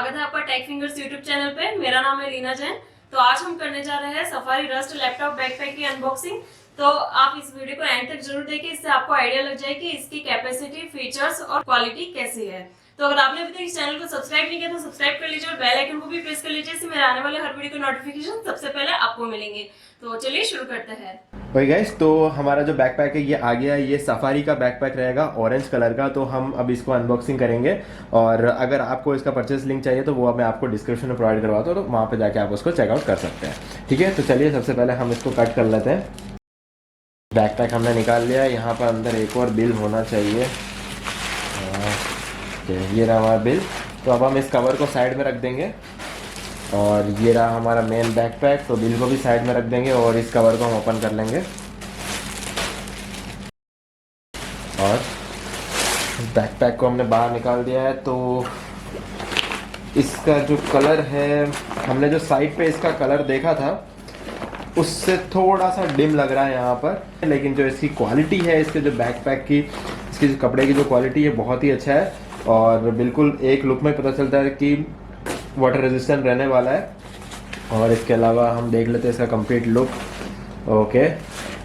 स्वागत है आपका टेक फिंगर्स यूट्यूब चैनल पे। मेरा नाम है लीना जैन। तो आज हम करने जा रहे हैं सफारी रस्ट लैपटॉप बैकपैक की अनबॉक्सिंग। तो आप इस वीडियो को एंड तक जरूर देखिए, इससे आपको आइडिया लग जाए कि इसकी कैपेसिटी, फीचर्स और क्वालिटी कैसी है। तो अगर आपने अभी तक इस चैनल को सब्सक्राइब नहीं किया तो सब्सक्राइब कर लीजिए और बेल आइकन को भी प्रेस कर लीजिए, इससे मेरे आने वाले हर वीडियो के नोटिफिकेशन सबसे पहले आपको मिलेंगे। तो चलिए शुरू करते हैं। भाई गाइस, तो हमारा जो बैकपैक है ये आ गया। ये सफारी का बैकपैक रहेगा ऑरेंज कलर का। तो हम अब इसको अनबॉक्सिंग करेंगे और अगर आपको इसका परचेस लिंक चाहिए तो वो मैं आपको डिस्क्रिप्शन में प्रोवाइड करवाता हूँ, तो वहाँ पे जाके आप उसको चेकआउट कर सकते हैं। ठीक है, तो चलिए सबसे पहले हम इसको कट कर लेते हैं। बैकपैक हमने निकाल लिया। यहाँ पर अंदर एक और बिल होना चाहिए। ये रहा हमारा बिल। तो अब हम इस कवर को साइड में रख देंगे और ये रहा हमारा मेन बैकपैक। तो बिल को भी साइड में रख देंगे और इस कवर को हम ओपन कर लेंगे। और बैकपैक को हमने बाहर निकाल दिया है। तो इसका जो कलर है, हमने जो साइड पे इसका कलर देखा था उससे थोड़ा सा डिम लग रहा है यहाँ पर, लेकिन जो इसकी क्वालिटी है, इसके जो बैकपैक की, इसकी जो कपड़े की जो क्वालिटी है बहुत ही अच्छा है और बिल्कुल एक लुक में पता चलता है कि वाटर रेजिस्टेंट रहने वाला है। और इसके अलावा हम देख लेते हैं इसका कंप्लीट लुक। ओके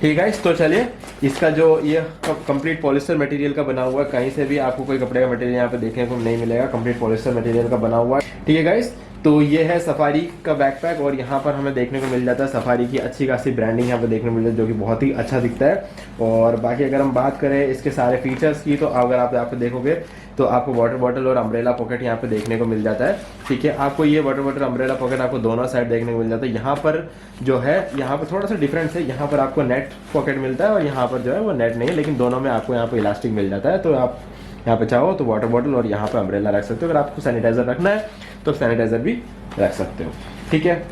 ठीक है, तो चलिए इसका जो ये कंप्लीट पॉलिस्टर मटेरियल का बना हुआ है, कहीं से भी आपको कोई कपड़े का मटेरियल यहाँ पे देखने को नहीं मिलेगा, कंप्लीट पॉलिस्टर मटेरियल का बना हुआ है। ठीक है गाइस, तो ये है सफारी का बैकपैक और यहाँ पर हमें देखने को मिल जाता है सफारी की अच्छी खासी ब्रांडिंग यहाँ पे देखने को मिल जाती है, जो कि बहुत ही अच्छा दिखता है। और बाकी अगर हम बात करें इसके सारे फीचर्स की, तो अगर आप यहाँ पे देखोगे तो आपको वाटर बॉटल और अम्ब्रेला पॉकेट यहाँ पे देखने को मिल जाता है। ठीक है, आपको ये वाटर बॉटल अम्ब्रेला पॉकेट आपको दोनों साइड देखने को मिल जाता है। यहाँ पर जो है, यहाँ पर थोड़ा सा डिफरेंस है, यहाँ पर आपको नेट पॉकेट मिलता है और यहाँ पर जो है वो नेट नहीं है, लेकिन दोनों में आपको यहाँ पे इलास्टिक मिल जाता है। तो आप यहाँ पे चाहो तो वाटर बॉटल और यहाँ पे अम्ब्रेला रख सकते हो। अगर आपको सैनिटाइजर रखना है तो सैनिटाइजर भी रख सकते हो। ठीक है,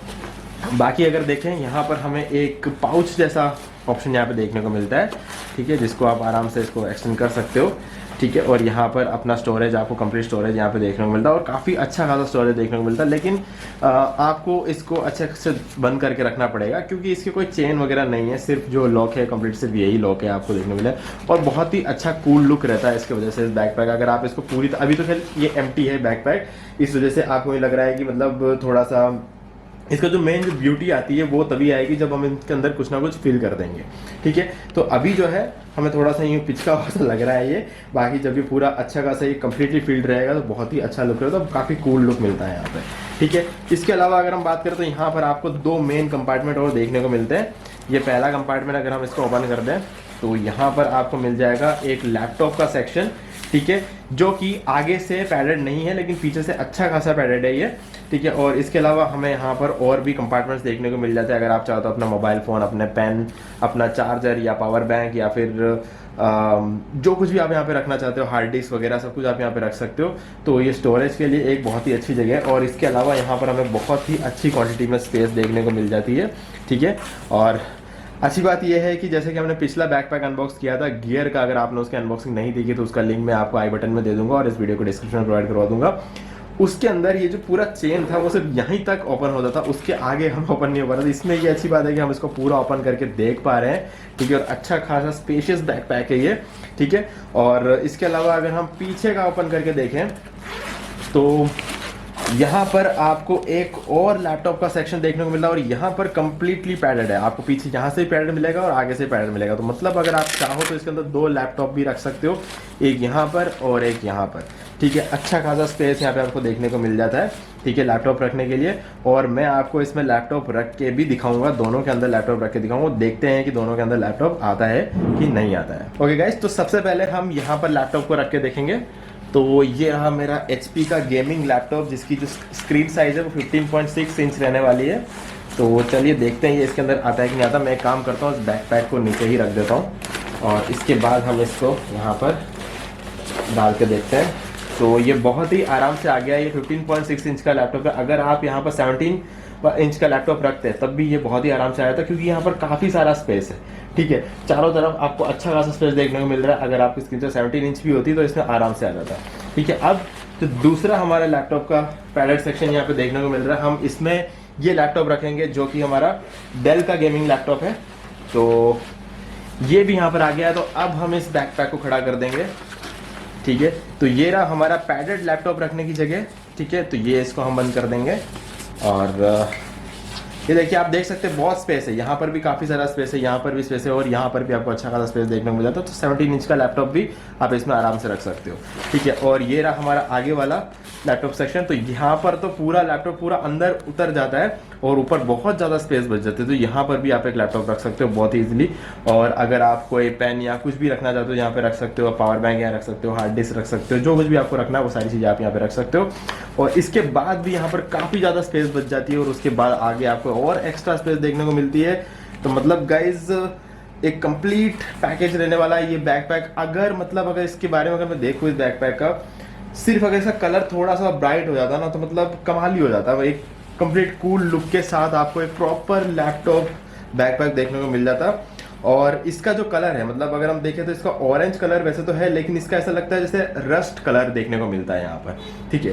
बाकी अगर देखें यहाँ पर हमें एक पाउच जैसा ऑप्शन यहाँ पे देखने को मिलता है। ठीक है, जिसको आप आराम से इसको एक्सटेंड कर सकते हो। ठीक है, और यहाँ पर अपना स्टोरेज, आपको कंप्लीट स्टोरेज यहाँ पे देखने को मिलता है और काफ़ी अच्छा खासा स्टोरेज देखने को मिलता है। लेकिन आपको इसको अच्छे से बंद करके रखना पड़ेगा क्योंकि इसके कोई चेन वगैरह नहीं है, सिर्फ जो लॉक है कंप्लीट सिर्फ यही लॉक है आपको देखने को मिला। और बहुत ही अच्छा कूल लुक रहता है इसकी वजह से इस बैकपैक। अगर आप इसको पूरी, अभी तो खैर ये एम्प्टी है बैकपैक, इस वजह से आपको ये लग रहा है कि मतलब थोड़ा सा इसका जो मेन जो ब्यूटी आती है वो तभी आएगी जब हम इसके अंदर कुछ ना कुछ फिल कर देंगे। ठीक है, तो अभी जो है हमें थोड़ा सा यूँ पिचका हुआ सा लग रहा है ये। बाकी जब ये पूरा अच्छा खासा ये कम्प्लीटली फिल्ड रहेगा तो बहुत ही अच्छा लुक रहेगा, तो काफ़ी कूल लुक मिलता है यहाँ पे। ठीक है, इसके अलावा अगर हम बात करें तो यहाँ पर आपको दो मेन कंपार्टमेंट और देखने को मिलते हैं। ये पहला कंपार्टमेंट अगर हम इसको ओपन कर दें तो यहाँ पर आपको मिल जाएगा एक लैपटॉप का सेक्शन। ठीक है, जो कि आगे से पैडेड नहीं है लेकिन पीछे से अच्छा खासा पैडेड है ये। ठीक है, और इसके अलावा हमें यहाँ पर और भी कंपार्टमेंट्स देखने को मिल जाते हैं। अगर आप चाहो तो अपना मोबाइल फ़ोन, अपने पेन, अपना चार्जर या पावर बैंक या फिर जो कुछ भी आप यहाँ पे रखना चाहते हो, हार्ड डिस्क वगैरह सब कुछ आप यहाँ पे रख सकते हो। तो ये स्टोरेज के लिए एक बहुत ही अच्छी जगह है। और इसके अलावा यहाँ पर हमें बहुत ही अच्छी क्वांटिटी में स्पेस देखने को मिल जाती है। ठीक है, और अच्छी बात यह है कि जैसे कि हमने पिछला बैकपैक अनबॉक्स किया था गियर का, अगर आपने उसकी अनबॉक्सिंग नहीं देखी तो उसका लिंक मैं आपको आई बटन में दे दूंगा और इस वीडियो को डिस्क्रिप्शन में प्रोवाइड करवा दूंगा। उसके अंदर ये जो पूरा चेन था वो सिर्फ यहीं तक ओपन होता था, उसके आगे हम ओपन नहीं हो पा रहे थे। इसमें ये अच्छी बात है कि हम इसको पूरा ओपन करके देख पा रहे हैं। ठीक है, और अच्छा खासा स्पेशियस बैकपैक है ये। ठीक है, और इसके अलावा अगर हम पीछे का ओपन करके देखें तो यहाँ पर आपको एक और लैपटॉप का सेक्शन देखने को मिल रहा है और यहाँ पर कंप्लीटली पैडेड है। आपको पीछे यहाँ से पैडेड मिलेगा और आगे से पैडेड मिलेगा। तो मतलब अगर आप चाहो तो इसके अंदर दो लैपटॉप भी रख सकते हो, एक यहाँ पर और एक यहाँ पर। ठीक है, अच्छा खासा स्पेस यहाँ पे आपको देखने को मिल जाता है। ठीक है, लैपटॉप रखने के लिए। और मैं आपको इसमें लैपटॉप रख के भी दिखाऊंगा, दोनों के अंदर लैपटॉप रख के दिखाऊंगा। देखते हैं कि दोनों के अंदर लैपटॉप आता है कि नहीं आता है। ओके गाइस, तो सबसे पहले हम यहाँ पर लैपटॉप को रख के देखेंगे। तो ये रहा मेरा HP का गेमिंग लैपटॉप, जिसकी जो स्क्रीन साइज़ है वो 15.6 इंच रहने वाली है। तो चलिए देखते हैं ये इसके अंदर आता है कि नहीं आता। मैं एक काम करता हूँ, इस बैकपैक को नीचे ही रख देता हूँ और इसके बाद हम इसको यहाँ पर डाल के देखते हैं। तो ये बहुत ही आराम से आ गया। ये 15.6 इंच का लैपटॉप है। अगर आप यहाँ पर 17 इंच का लैपटॉप रखते हैं तब भी ये बहुत ही आराम से आया था, क्योंकि यहाँ पर काफ़ी सारा स्पेस है। ठीक है, चारों तरफ आपको अच्छा खासा स्पेस देखने को मिल रहा है। अगर आपकी स्क्रीन 17 इंच भी होती तो इसमें आराम से आ जाता है। ठीक है, अब तो दूसरा हमारा लैपटॉप का पैडेड सेक्शन यहाँ पे देखने को मिल रहा है। हम इसमें ये लैपटॉप रखेंगे जो कि हमारा डेल का गेमिंग लैपटॉप है। तो ये भी यहाँ पर आ गया है। तो अब हम इस बैकपैक को खड़ा कर देंगे ठीक है। तो ये रहा हमारा पैडेड लैपटॉप रखने की जगह, ठीक है। तो ये इसको हम बंद कर देंगे और ये देखिए आप देख सकते हैं बहुत स्पेस है, यहाँ पर भी काफ़ी सारा स्पेस है, यहाँ पर भी स्पेस है और यहाँ पर भी आपको अच्छा खासा स्पेस देखने को मिल जाता है। तो 17 इंच का लैपटॉप भी आप इसमें आराम से रख सकते हो, ठीक है। और ये रहा हमारा आगे वाला लैपटॉप सेक्शन। तो यहाँ पर तो पूरा लैपटॉप पूरा अंदर उतर जाता है और ऊपर बहुत ज़्यादा स्पेस बच जाती है। तो यहाँ पर भी आप एक लैपटॉप रख सकते हो बहुत ईजिली। और अगर आप कोई पेन या कुछ भी रखना चाहते हो यहाँ पे रख सकते हो, पावर बैंक यहाँ रख सकते हो, हार्ड डिस्क रख सकते हो, जो कुछ भी आपको रखना है वो सारी चीज़ें आप यहाँ पे रख सकते हो। और इसके बाद भी यहाँ पर काफ़ी ज़्यादा स्पेस बच जाती है और उसके बाद आगे आपको और एक्स्ट्रा स्पेस देखने को मिलती है। तो मतलब गाइज एक कंप्लीट पैकेज रहने वाला है ये बैकपैक। अगर इसके बारे में अगर मैं देखूँ इस बैकपैक का, सिर्फ अगर इसका कलर थोड़ा सा ब्राइट हो जाता ना तो मतलब कमाल ही हो जाता है। एक कंप्लीट कूल लुक के साथ आपको एक प्रॉपर लैपटॉप बैकपैक देखने को मिल जाता। और इसका जो कलर है मतलब अगर हम देखें तो इसका ऑरेंज कलर वैसे तो है, लेकिन इसका ऐसा लगता है जैसे रस्ट कलर देखने को मिलता है यहाँ पर, ठीक है।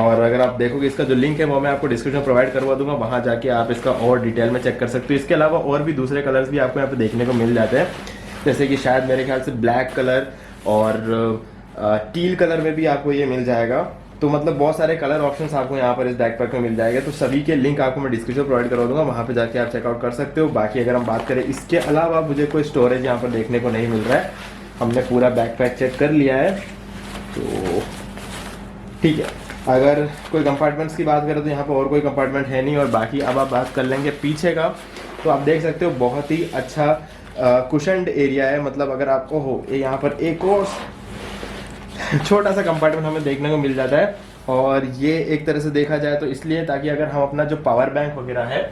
और अगर आप देखोगे इसका जो लिंक है वो मैं आपको डिस्क्रिप्शन प्रोवाइड करवा दूंगा, वहाँ जाके आप इसका और डिटेल में चेक कर सकते हो। इसके अलावा और भी दूसरे कलर्स भी आपको यहाँ पे देखने को मिल जाते हैं, जैसे कि शायद मेरे ख्याल से ब्लैक कलर और टील कलर में भी आपको ये मिल जाएगा। तो मतलब बहुत सारे कलर ऑप्शंस आपको यहाँ पर इस बैकपैक में मिल जाएगा। तो सभी के लिंक आपको मैं डिस्क्रिप्शन प्रोवाइड करवा दूंगा, वहाँ पे जाके आप चेकआउट कर सकते हो। बाकी अगर हम बात करें इसके अलावा मुझे कोई स्टोरेज यहाँ पर देखने को नहीं मिल रहा है। हमने पूरा बैकपैक चेक कर लिया है तो ठीक है। अगर कोई कंपार्टमेंट्स की बात करें तो यहाँ पर और कोई कंपार्टमेंट है नहीं। और बाकी अब आप बात कर लेंगे पीछे का, तो आप देख सकते हो बहुत ही अच्छा कुशन्ड एरिया है। मतलब अगर आपको हो यहाँ पर एक और छोटा सा कंपार्टमेंट हमें देखने को मिल जाता है। और ये एक तरह से देखा जाए तो इसलिए ताकि अगर हम अपना जो पावर बैंक वगैरह है,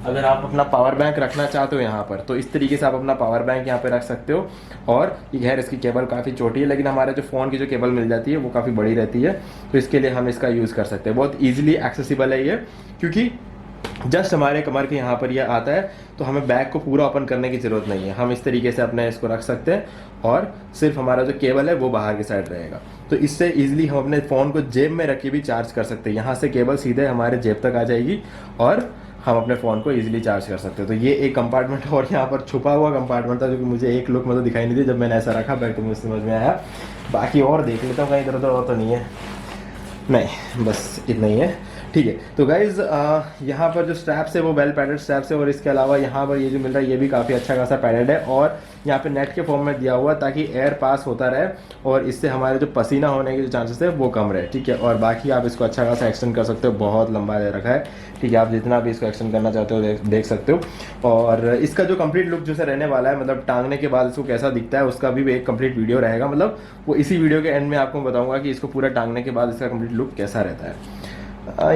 अगर आप अपना पावर बैंक रखना चाहते हो यहाँ पर तो इस तरीके से आप अपना पावर बैंक यहाँ पे रख सकते हो। और ये खैर इसकी केबल काफ़ी छोटी है, लेकिन हमारे जो फ़ोन की जो केबल मिल जाती है वो काफ़ी बड़ी रहती है, तो इसके लिए हम इसका यूज़ कर सकते हैं। बहुत ईजिली एक्सेसिबल है ये, क्योंकि जस्ट हमारे कमर के यहाँ पर ये आता है, तो हमें बैग को पूरा ओपन करने की ज़रूरत नहीं है। हम इस तरीके से अपने इसको रख सकते हैं और सिर्फ हमारा जो केबल है वो बाहर की साइड रहेगा। तो इससे इजीली हम अपने फ़ोन को जेब में रख के भी चार्ज कर सकते हैं। यहाँ से केबल सीधे हमारे जेब तक आ जाएगी और हम अपने फ़ोन को इजीली चार्ज कर सकते हैं। तो ये एक कंपार्टमेंट है। और यहाँ पर छुपा हुआ कंपार्टमेंट था जो कि मुझे एक लुक मतलब दिखाई नहीं दी, जब मैंने ऐसा रखा बैग तो मुझे समझ में आया। बाकी और देख लेता हूँ कहीं इधर उधर और तो नहीं है, नहीं बस इतना ही है, ठीक है। तो गाइज यहाँ पर जो स्ट्रैप्स है वो वेल पैडेड स्ट्रैप्स है। और इसके अलावा यहाँ पर ये जो मिल रहा है ये भी काफ़ी अच्छा खासा पैडेड है और यहाँ पे नेट के फॉर्म में दिया हुआ ताकि एयर पास होता रहे और इससे हमारे जो पसीना होने के जो चांसेस है वो कम रहे, ठीक है। और बाकी आप इसको अच्छा खासा एक्सटेंड कर सकते हो, बहुत लंबा दे रखा है, ठीक है। आप जितना भी इसको एक्सटेंड करना चाहते हो देख सकते हो। और इसका जो कंप्लीट लुक जो रहने वाला है, मतलब टांगने के बाद इसको कैसा दिखता है उसका भी एक कंप्लीट वीडियो रहेगा। मतलब वो इसी वीडियो के एंड में आपको बताऊँगा कि इसको पूरा टांगने के बाद इसका कंप्लीट लुक कैसा रहता है।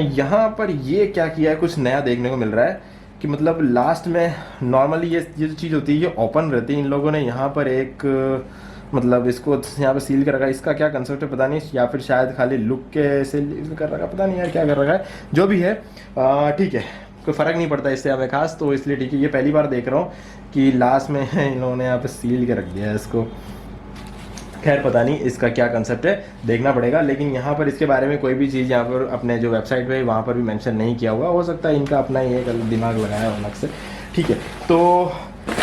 यहाँ पर ये क्या किया है, कुछ नया देखने को मिल रहा है कि मतलब लास्ट में नॉर्मली ये जो चीज़ होती है ये ओपन रहती है, इन लोगों ने यहाँ पर एक मतलब इसको यहाँ पे सील कर रखा है। इसका क्या कंसेप्ट है पता नहीं, या फिर शायद खाली लुक के सील कर रखा है, पता नहीं यार क्या कर रखा है, जो भी है ठीक है, कोई फ़र्क नहीं पड़ता इससे हमें खास, तो इसलिए ठीक है। ये पहली बार देख रहा हूँ कि लास्ट में इन लोगों ने यहाँ पे सील के रख दिया है इसको। खैर पता नहीं इसका क्या कंसेप्ट है, देखना पड़ेगा। लेकिन यहाँ पर इसके बारे में कोई भी चीज़ यहाँ पर अपने जो वेबसाइट पे वहाँ पर भी मेंशन नहीं किया हुआ, हो सकता है इनका अपना ही एक दिमाग लगाया अलग से, ठीक है। तो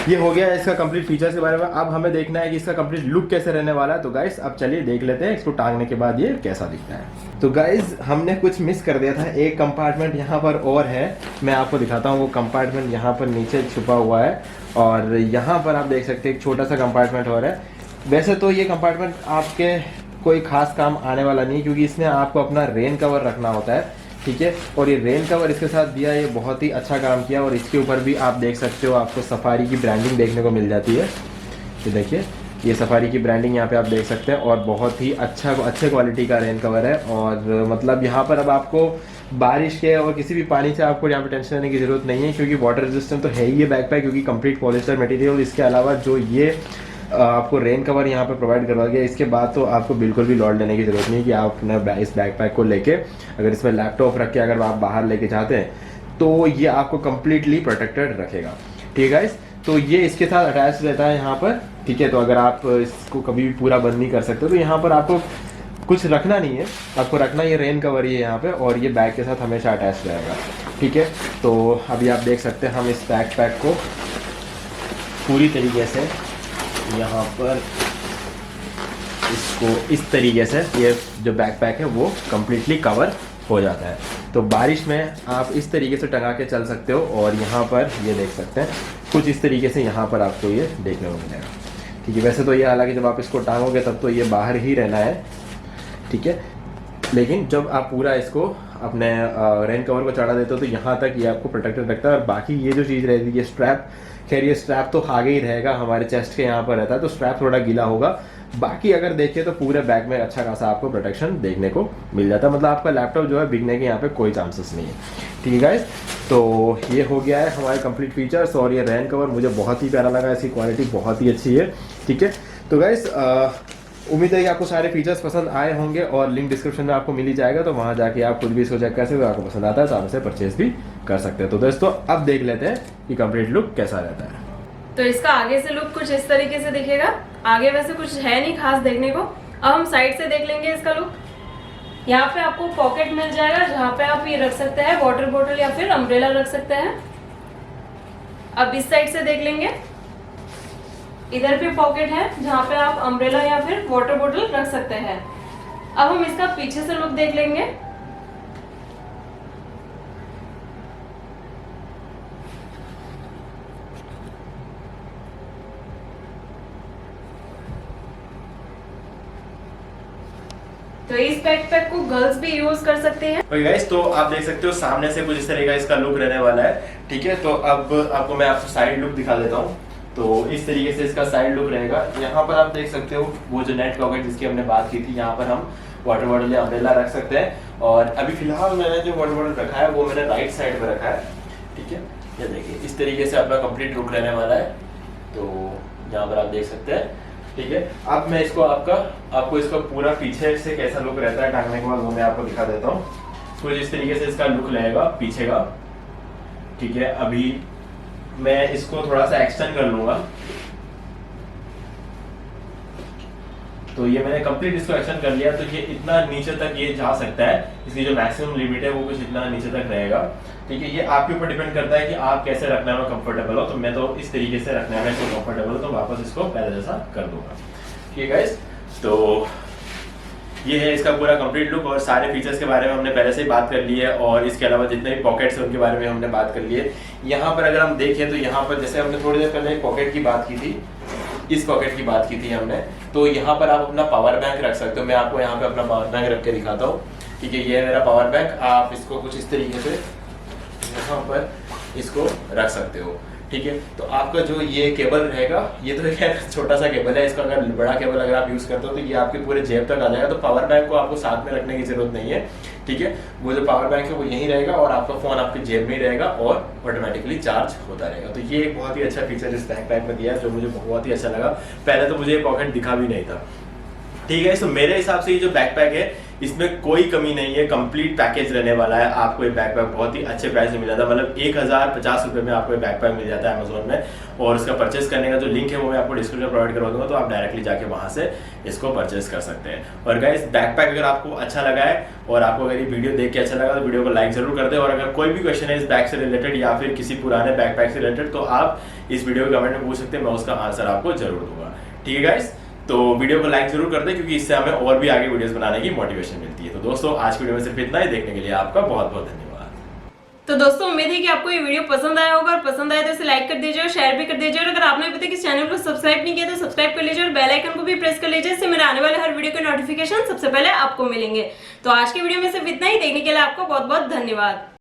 ये हो गया इसका कंप्लीट फीचर्स के बारे में। अब हमें देखना है कि इसका कंप्लीट लुक कैसे रहने वाला है। तो गाइस अब चलिए देख लेते हैं इसको टांगने के बाद ये कैसा दिखता है। तो गाइस हमने कुछ मिस कर दिया था, एक कंपार्टमेंट यहाँ पर और है, मैं आपको दिखाता हूँ। वो कंपार्टमेंट यहाँ पर नीचे छुपा हुआ है और यहाँ पर आप देख सकते हैं एक छोटा सा कंपार्टमेंट और है। वैसे तो ये कंपार्टमेंट आपके कोई खास काम आने वाला नहीं, क्योंकि इसमें आपको अपना रेन कवर रखना होता है, ठीक है। और ये रेन कवर इसके साथ दिया, ये बहुत ही अच्छा काम किया। और इसके ऊपर भी आप देख सकते हो आपको सफारी की ब्रांडिंग देखने को मिल जाती है। ये देखिए ये सफारी की ब्रांडिंग यहाँ पे आप देख सकते हैं और बहुत ही अच्छे क्वालिटी का रेन कवर है। और मतलब यहाँ पर अब आपको बारिश के और किसी भी पानी से आपको यहाँ पे टेंशन लेने की ज़रूरत नहीं है, क्योंकि वाटर रेजिस्टेंट तो है ही ये बैकपैक, क्योंकि कंप्लीट पॉलिस्टर मटेरियल। इसके अलावा जो ये आपको रेन कवर यहाँ पे प्रोवाइड करवा गया, इसके बाद तो आपको बिल्कुल भी लॉड लेने की ज़रूरत नहीं कि आप अपना इस बैकपैक को लेके अगर इसमें लैपटॉप रख के अगर आप बाहर लेके जाते हैं तो ये आपको कम्प्लीटली प्रोटेक्टेड रखेगा, ठीक है गाइस। तो ये इसके साथ अटैच रहता है यहाँ पर, ठीक है। तो अगर आप इसको कभी भी पूरा बंद नहीं कर सकते तो यहाँ पर आपको कुछ रखना नहीं है, आपको रखना ये रेन कवर ही है यहाँ पे, और ये बैग के साथ हमेशा अटैच रहेगा, ठीक है। तो अभी आप देख सकते हैं हम इस बैकपैक को पूरी तरीके से यहाँ पर इसको इस तरीके से ये जो बैकपैक है वो कम्प्लीटली कवर हो जाता है। तो बारिश में आप इस तरीके से टंगा के चल सकते हो। और यहाँ पर ये देख सकते हैं कुछ इस तरीके से यहाँ पर आपको ये देखने को मिलेगा। ठीक है, वैसे तो ये हालांकि जब आप इसको टांगोगे तब तो ये बाहर ही रहना है, ठीक है, लेकिन जब आप पूरा इसको अपने रेन कवर को चढ़ा देते हो तो यहाँ तक ये आपको प्रोटेक्टेड रखता है। और बाकी ये जो चीज़ रहती है ये स्ट्रैप, खैर ये स्ट्रैप तो आगे ही रहेगा, हमारे चेस्ट के यहाँ पर रहता है तो स्ट्रैप थोड़ा गीला होगा। बाकी अगर देखिए तो पूरे बैग में अच्छा खासा आपको प्रोटेक्शन देखने को मिल जाता है। मतलब आपका लैपटॉप जो है बिकने के यहाँ पे कोई चांसेस नहीं है। ठीक है गाइस, तो ये हो गया है हमारे कंप्लीट फीचर्स। और ये रैन कवर मुझे बहुत ही प्यारा लगा, इसकी क्वालिटी बहुत ही अच्छी है। ठीक है, तो गाइस उम्मीद है कि आपको सारे फीचर्स पसंद आए होंगे और लिंक डिस्क्रिप्शन में आपको मिल ही जाएगा, तो वहाँ जाके आप खुद भी इसको चेक कर सकते हो। आपको पसंद आता है तो आप इसे परचेज भी कर सकते हैं। तो दोस्तों अब देख लेते हैं कि कंप्लीट लुक कैसा रहता है। तो इसका आगे से लुक कुछ इस तरीके से दिखेगा। आगे वैसे कुछ है नहीं खास देखने को। अब हम साइड से देख लेंगे इसका लुक। यहाँ पे आपको पॉकेट मिल जाएगा जहाँ पे आप ये रख सकते हैं वाटर बोतल या फिर अम्ब्रेला रख सकते हैं। अब इस साइड से देख लेंगे, इधर भी पॉकेट है जहाँ पे आप अम्ब्रेला या फिर वाटर बोतल रख सकते हैं। अब हम इसका पीछे से लुक देख लेंगे। तो इस बैकपैक को गर्ल्स भी यूज कर सकते हैं। ओके गाइस, तो आप देख सकते हो सामने से कुछ इस तरह का इसका लुक रहने वाला है। ठीक है, तो अब आपको मैं आपको साइड लुक दिखा देता हूँ। तो इस तरीके से इसका साइड लुक रहेगा। यहाँ पर आप देख सकते हो वो जो नेट पॉकेट जिसकी हमने बात की थी, यहाँ पर हम वाटर बॉटल या अम्ब्रेला रख सकते हैं। और अभी फिलहाल मैंने जो वाटर बॉटल रखा है वो मैंने राइट साइड पर रखा है। ठीक है, ये देखिए इस तरीके से अपना कंप्लीट लुक रहने वाला है। तो यहाँ पर आप देख सकते हैं। ठीक है, अब मैं इसको आपको इसका पूरा पीछे से कैसा लुक रहता है टांगने के बाद वो मैं आपको दिखा देता हूँ। कुछ इस तरीके से इसका लुक रहेगा पीछे का। ठीक है, अभी मैं इसको थोड़ा सा एक्सटेंड कर लूंगा। तो ये मैंने कंप्लीट इसको एक्सटेंड कर लिया। तो ये इतना नीचे तक ये जा सकता है, इसकी जो मैक्सिमम लिमिट है वो कुछ इतना नीचे तक रहेगा। ठीक है, ये आपके ऊपर डिपेंड करता है कि आप कैसे रखने में कंफर्टेबल हो। तो मैं तो इस तरीके से रखने में इसको कंफर्टेबल हो, तो वापस इसको पहले जैसा कर दूंगा। ठीक है गाइस, तो ये है इसका पूरा कंप्लीट लुक। और सारे फीचर्स के बारे में हमने पहले से ही बात कर ली है। और इसके अलावा जितने भी पॉकेट्स हैं उनके बारे में हमने बात कर ली है। यहाँ पर अगर हम देखें तो यहाँ पर जैसे हमने थोड़ी देर पहले पॉकेट की बात की थी, इस पॉकेट की बात की थी हमने, तो यहाँ पर आप अपना पावर बैंक रख सकते हो। मैं आपको यहाँ पे अपना पावर बैंक रख के दिखाता हूँ। ठीक है, ये है मेरा पावर बैंक। आप इसको कुछ इस तरीके से यहाँ पर इसको रख सकते हो। ठीक है, तो आपका जो ये केबल रहेगा, ये तो एक छोटा सा केबल है, इसका अगर बड़ा केबल अगर आप यूज करते हो तो ये आपके पूरे जेब तक आ जाएगा। तो पावर बैंक को आपको साथ में रखने की जरूरत नहीं है। ठीक है, वो जो पावर बैंक है वो यहीं रहेगा और आपका फोन आपके जेब में ही रहेगा और ऑटोमेटिकली चार्ज होता रहेगा। तो ये एक बहुत ही अच्छा फीचर इस बैकपैक में दिया है जो मुझे बहुत ही अच्छा लगा। पहले तो मुझे ये पॉकेट दिखा भी नहीं था। ठीक है, तो मेरे हिसाब से ये जो बैकपैक है इसमें कोई कमी नहीं है, कंप्लीट पैकेज रहने वाला है। आपको ये बैकपैक बहुत ही अच्छे प्राइस में मिल जाता है। मतलब 1050 रुपये में आपको ये बैकपैक मिल जाता है अमेजोन में। और इसका परचेस करने का जो लिंक है वो मैं आपको डिस्क्रिप्शन में प्रोवाइड करवा दूंगा, तो आप डायरेक्टली जाके वहां से इसको परचेस कर सकते हैं। और गाइस, बैकपैक अगर आपको अच्छा लगा है और आपको अगर ये वीडियो देख के अच्छा लगा तो वीडियो को लाइक जरूर कर दे। और अगर कोई भी क्वेश्चन है इस बैग से रिलेटेड या फिर किसी पुराने बैकपैक से रिलेटेड तो आप इस वीडियो के कमेंट में पूछ सकते हैं, मैं उसका आंसर आपको जरूर दूंगा। ठीक है गाइस, तो वीडियो को लाइक जरूर कर दें क्योंकि इससे हमें और भी आगे वीडियोस बनाने की मोटिवेशन मिलती है। तो दोस्तों आज की वीडियो में सिर्फ इतना ही। देखने के लिए आपका बहुत बहुत धन्यवाद। तो दोस्तों उम्मीद है कि आपको ये वीडियो पसंद आया होगा। और पसंद आया तो इसे लाइक कर दीजिए और शेयर भी कर दीजिए। और अगर आपने अभी तक इस चैनल को सब्सक्राइब नहीं किया तो सब्सक्राइब कर लीजिए और बेल आइकन को भी प्रेस कर लीजिए। इससे मेरे आने वाले हर वीडियो के नोटिफिकेशन सबसे पहले आपको मिलेंगे। तो आज की वीडियो में सिर्फ इतना ही। देखने के लिए आपको बहुत बहुत धन्यवाद।